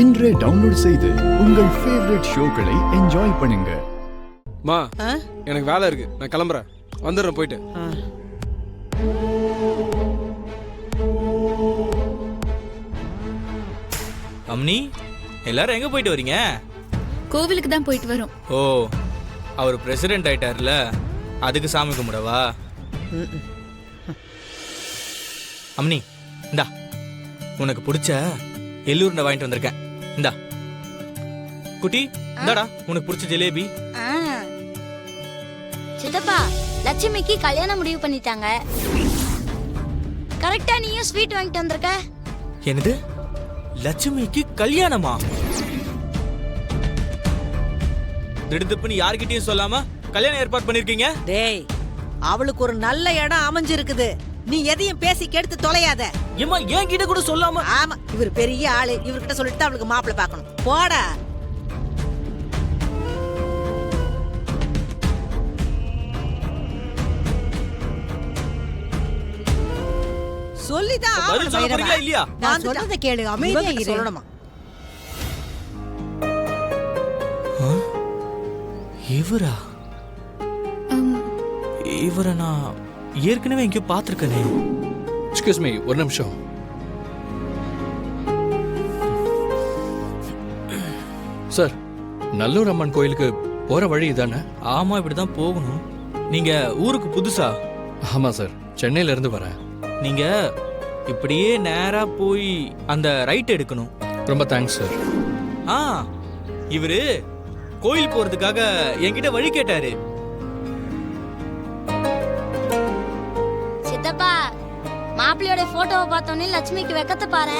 இன்றே டவுன்லோட் செய்து உங்கள் ஃபேவரட் ஷோக்களை என்ஜாய் பண்ணுங்க. மா எனக்கு வேலை இருக்கு, நான் கிளம்புறேன், வந்துடுறேன் போயிட்டு. அம்னி, எல்லாரும் எங்க போயிட்டு வரீங்க? கோவிலுக்கு தான் போயிட்டு வரோம். ஓ, அவர் பிரசிடென்ட் ஆயிட்டார்ல, அதுக்கு சாமி கும்பிடவா? அம்னி, இந்தா உனக்கு பிடிச்ச எள்ளூருண்டை வாங்கிட்டு வந்திருக்கேன். இந்தா குட்டி, இந்தாடா உனக்கு பிடிச்ச ஜிலேபி. சித்தப்பா, லட்சுமிக்கு கல்யாணம் முடிவு பண்ணிட்டாங்க. கரெக்டா நீயும் ஸ்வீட் வாங்கிட்டு வந்திருக்க. என்னது, லட்சுமிக்கு கல்யாணமா? திடுதுப்புன்னு யார்கிட்டயும் சொல்லாம கல்யாணம் ஏற்பாடு பண்ணிருக்கீங்க? டேய், அவளுக்கு ஒரு நல்ல இடம் அமைஞ்சிருக்குது, நீ எதையும் பேசி கெடுத்து தொலையாத. ஏமா ஏன் கிட்ட கூட சொல்லாம? ஆமா, இவர் பெரிய ஆளு, இவர்கிட்ட சொல்லிட்டு அவளுக்கு மாப்பிள்ளை பார்க்கணும். போடா. சொல்லிதான் பதில் சொல்ல போறீங்களா இல்லையா? நான் சொல்றத கேளு, அமைதியா இரு. சொல்லணுமா? இவரா? இவரை நான் ஏற்கனவே எங்கேயோ பார்த்திருக்கேனே. எக்ஸ்கியூஸ் மீ, ஒரு நிமிஷம். சார், நல்லூர் அம்மன் கோயிலுக்கு போற வழி இதானே? ஆமா, இப்படிதான் போகணும். நீங்க ஊருக்கு புதுசா? ஆமா சார், சென்னையில இருந்து வரேன். நீங்க இப்படியே நேரா போய் அந்த ரைட் எடுக்கணும். ரொம்ப தேங்க்ஸ் சார். இவரு கோயில் போறதுக்காக என்கிட்ட வழி கேட்டாரு. சித்தப்பா, மாப்பிள்ளையோட போட்டோவை பார்த்தோன்னே லட்சுமிக்கு வெக்கத்தை பாரு.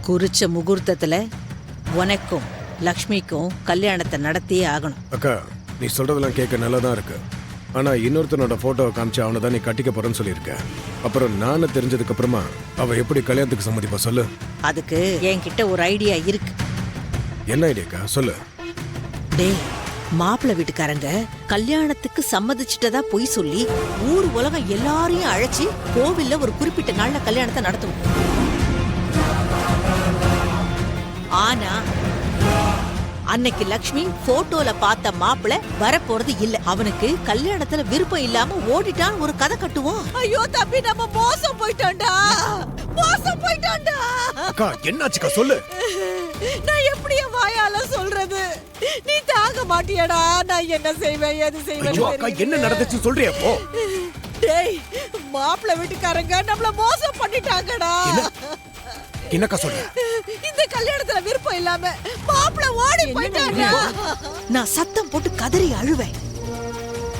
குறிச்ச முகூர்த்தத்துல உனக்கும் லக்ஷ்மிக்கும் கல்யாணத்தை நடத்தியே ஆகணும். அக்கா, நீ சொல்றதெல்லாம் கேட்க நல்லதான் இருக்கு. ஆனா இன்னொருத்தனோட போட்டோவை காமிச்சு அவனை தான் நீ கட்டிக்க போறேன்னு சொல்லியிருக்க. அப்புறம் நானும் தெரிஞ்சதுக்கு அப்புறமா அவ எப்படி கல்யாணத்துக்கு சம்மதிப்பா சொல்லு? அதுக்கு என்கிட்ட ஒரு ஐடியா இருக்கு. என்ன ஐடியாக்கா, சொல்லு. டேய், மாப்பிள்ளை வீட்டுக்காரங்க கல்யாணத்துக்கு சம்மதிச்சிட்டதா பொய் சொல்லி ஊர் உலகம் எல்லாரையும் அழைச்சி கோவில்ல ஒரு குறிப்பிட்ட நாள்ல கல்யாணத்தை நடத்துவோம். ஆனா அன்னைக்கு லக்ஷ்மி போட்டோல பார்த்த மாப்பிள்ளை வரப்போறது இல்ல. அவனுக்கு கல்யாணத்துல விருப்பம் இல்லாம ஓடிட்டான் ஒரு கதை கட்டுவோம். ஐயோ தம்பி, நம்ம மோசம் போயிட்டோம்டா, மோசம் போயிட்டோம்டா. அக்கா, என்னாச்சுக்கா சொல்லு. நான் எப்படி வாயால சொல்றது? நீ தாங்க மாட்டியடா. நான் என்ன செய்வேன், எது செய்வேன்? அக்கா, என்ன நடந்துச்சு சொல்றியா? போ. டேய், மாப்பிள்ளை வீட்டுக்காரங்க நம்மள மோசம் பண்ணிட்டாங்கடா. என்னக்கா சொல்ற? இந்த கல்யாணத்துல விருப்பம் இல்லாம மாப்பிள்ளை ஓடி போயிட்டாங்க. நான் சத்தம் போட்டு கதறி அழுவேன்.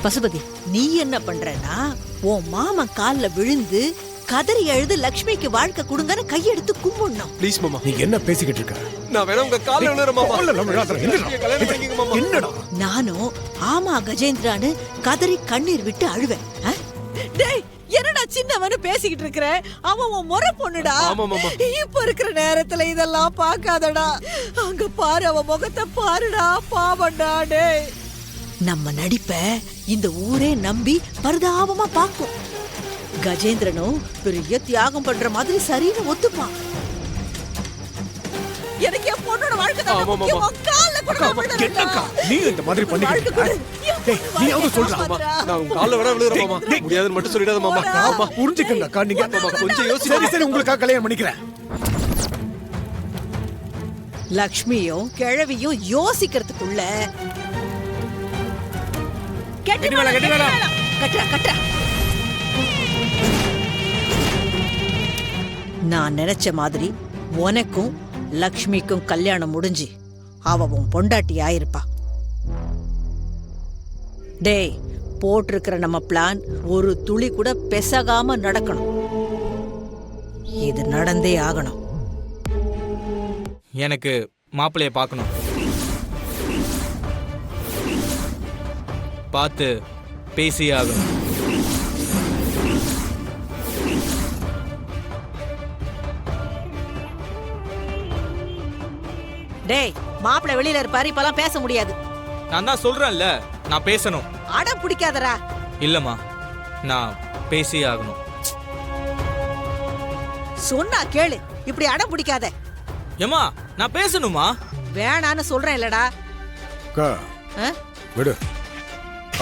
பசுபதி, நீ என்ன பண்றனா, உன் மாமன் கால்ல விழுந்து கதறி அழுது லக்ஷ்மிக்கு வாழ்க்கை கொடுங்கன்னு கையெடுத்து கும்பிடணும். ப்ளீஸ் மாமா. நீ என்ன பேசிக்கிட்டு இருக்க? நான் வேணா உங்க கால்ல விழுறேன் மாமா. என்னடா? நானும் ஆமா கஜேந்திரான்னு கதறி கண்ணீர் விட்டு அழுவேன். டேய், என்னடா சின்னவனு பேசிக்கிட்டு இருக்கிற? அவன் உன் முறை பொண்ணுடா. இப்ப இருக்கிற நேரத்துல இதெல்லாம் பாக்காதடா. அங்க பாரு, அவன் முகத்தை பாருடா, பாவண்டா. டேய், நம்ம நடிப்ப இந்த ஊரே நம்பி பரிதாபமா பாக்கும். கஜேந்திரனும் பெரிய தியாகம் பண்ற மாதிரி சரின்னு ஒத்துப்பான். எனக்கு என் பொண்ணோட வாழ்க்கை தான் முக்கியம். கால்ல கூட என்னக்கா நீ இந்த மாதிரி பண்ணிக்கிட்டு? டேய், நீ அவங்க சொல்றா. நான் உங்க கால்ல வேணா விழுறேன் மாமா. முடியாதுன்னு மட்டும் சொல்லிடாத மாமா. ஆமா, புரிஞ்சுக்கங்க அக்கா. நீங்க கொஞ்சம் யோசி. சரி, உங்களுக்காக கல்யாணம் பண்ணிக்கிறேன். லக்ஷ்மியும் கிழவியும் யோசிக்கிறதுக்குள்ள கட்டுறா. நான் நினைச்ச மாதிரி உனக்கும் லக்ஷ்மிக்கும் கல்யாணம் முடிஞ்சு அவ உன் பொண்டாட்டி ஆயிருப்பா. டேய், போட்டிருக்கிற நம்ம பிளான் ஒரு துளி கூட பெசகாம நடக்கணும். இது நடந்தே ஆகணும். எனக்கு மாப்பிள்ளைய பார்க்கணும். பார்த்து பேசியே ஆகணும். டேய் மாப்பிள்ளை வெளியில இருப்பாரு, இப்பெல்லாம் பேச முடியாது. நான் தான் சொல்றேன்ல, நான் பேசணும். அடம் பிடிக்காதடா. இல்லம்மா, நான் பேசியே ஆகணும். சொன்னா கேளு, இப்படி அடம் பிடிக்காத. ஏம்மா, நான் பேசணுமா? வேணான்னு சொல்றேன் இல்லடா. அக்கா ஆ? விடு,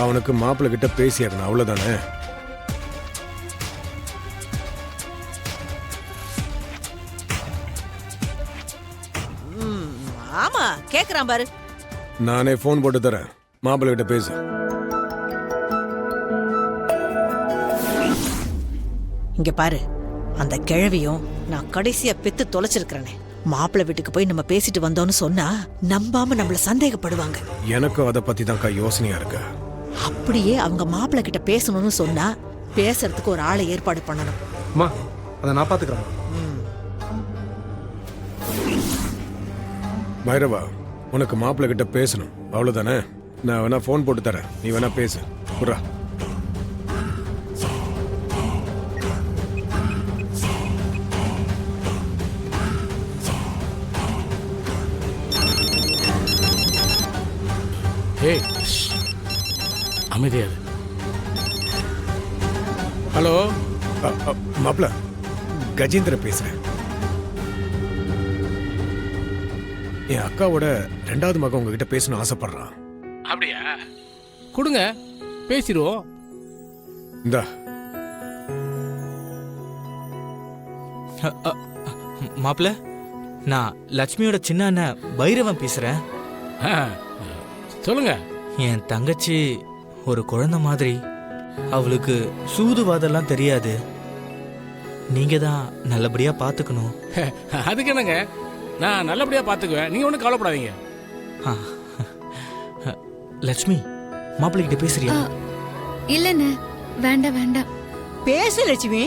அவனுக்கு மாப்பிள்ளை கிட்ட பேசியாகணும், அவ்வளவுதானே. ஆமா, கேக்குறான் பாரு. நானே போன் போட்டு தரேன், மாப்பிள்ளை கிட்ட பேசு. இங்க பாரு, அந்த கிழவியும் நான் கடைசியா பெத்து தொலைச்சிருக்கிறேனே. மாப்பிள்ளை வீட்டுக்கு போய் நம்ம பேசிட்டு வந்தோம்னு சொன்னா நம்பாம நம்மள சந்தேகப்படுவாங்க. எனக்கும் அதை பத்தி தான்க்கா யோசனையா இருக்கு. அப்படியே அவங்க மாப்பிள்ளை கிட்ட பேசணும்னு சொன்னா பேசுறதுக்கு ஒரு ஆளை ஏற்பாடு பண்ணணும். அம்மா, அதை நான் பாத்துக்கிறேன். பைரவா, உனக்கு மாப்பிள்ளை கிட்ட பேசணும், அவ்வளவுதானே. நான் வேணா போன் போட்டு தரேன், நீ வேணா பேசு. புறா. ஏய், அமைதியாரு. ஹலோ, மாப்பிள்ள, கஜேந்திர பேசுறேன். என் அக்காவோட 2வது மகன் உங்ககிட்ட பேசணும் ஆசைப்படுறான். அப்படியா? கொடுங்க, பேசிடுவோம். இந்தா. மாப்பிள்ள, நான் லட்சுமியோட சின்ன அண்ணன் பைரவன் பேசுறேன். ஆ, சொல்லுங்க. என் தங்கச்சி ஒரு குழந்தை மாதிரி. அவளுக்கு சூதுவாதெல்லாம் தெரியாது. நீங்க தான் நல்லபடியா பாத்துக்கணும். அதுக்கு என்னங்க, நான் நல்லபடியா பாத்துக்குவேன், நீங்க ஒன்றும் கவலைப்படாதீங்க. ஆ. லட்சுமி, மாப்பிள்ளை கிட்ட பேசுறியா? இல்லன்னு வேண்டாம் வேண்டாம். பேசு லட்சுமி.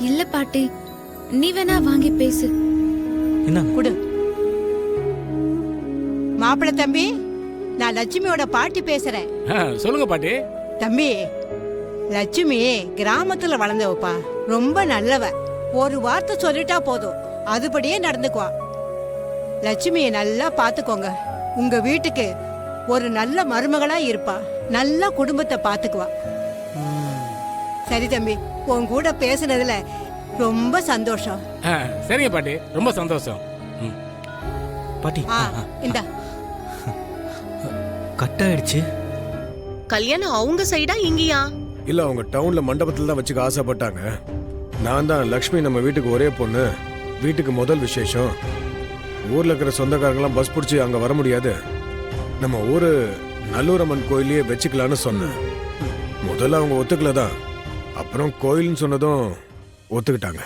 இல்ல பாட்டி, நீ வேணா வாங்கி பேசு. என்ன குடு. மாப்பிள்ளை தம்பி, நான் லட்சுமியோட பாட்டி பேசுறேன். ஆ, சொல்லுங்க பாட்டி. தம்பி, லட்சுமி கிராமத்துல வளர்ந்தவப்பா, ரொம்ப நல்லவ. ஒரு வார்த்தை சொல்லிட்டா போதும், அதுபடியே நடந்துக்குவா. லட்சுமியை நல்லா பாத்துக்கோங்க. உங்க வீட்டுக்கு ஒரு நல்ல மருமகளா இருப்பா. நல்ல குடும்பத்தை பாத்துக்குவா. சரி தம்பி, உன் கூட பேசுனதுல ரொம்ப சந்தோஷம். ஆ, சரிங்க பாட்டி, ரொம்ப சந்தோஷம். ம். பாட்டி, இந்தா. கட் ஆயிடுச்சு. கல்யாணம் அவங்க சைடா இங்கயா? இல்ல, அவங்க டவுன்ல மண்டபத்துல தான் வச்சுக்க ஆசைப்பட்டாங்க. நான் தான், லக்ஷ்மி நம்ம வீட்டுக்கு ஒரே பொண்ணு, வீட்டுக்கு முதல் விசேஷம், ஊர்ல இருக்கிற சொந்தக்காரங்களாம் பஸ் பிடிச்சி அங்க வர முடியாது, நம்ம ஊரு நல்லூரம்மன் கோயிலையே வச்சுக்கலான்னு சொன்னேன். முதல்ல அவங்க ஒத்துக்கல தான், அப்புறம் கோயில்னு சொன்னதும் ஒத்துக்கிட்டாங்க.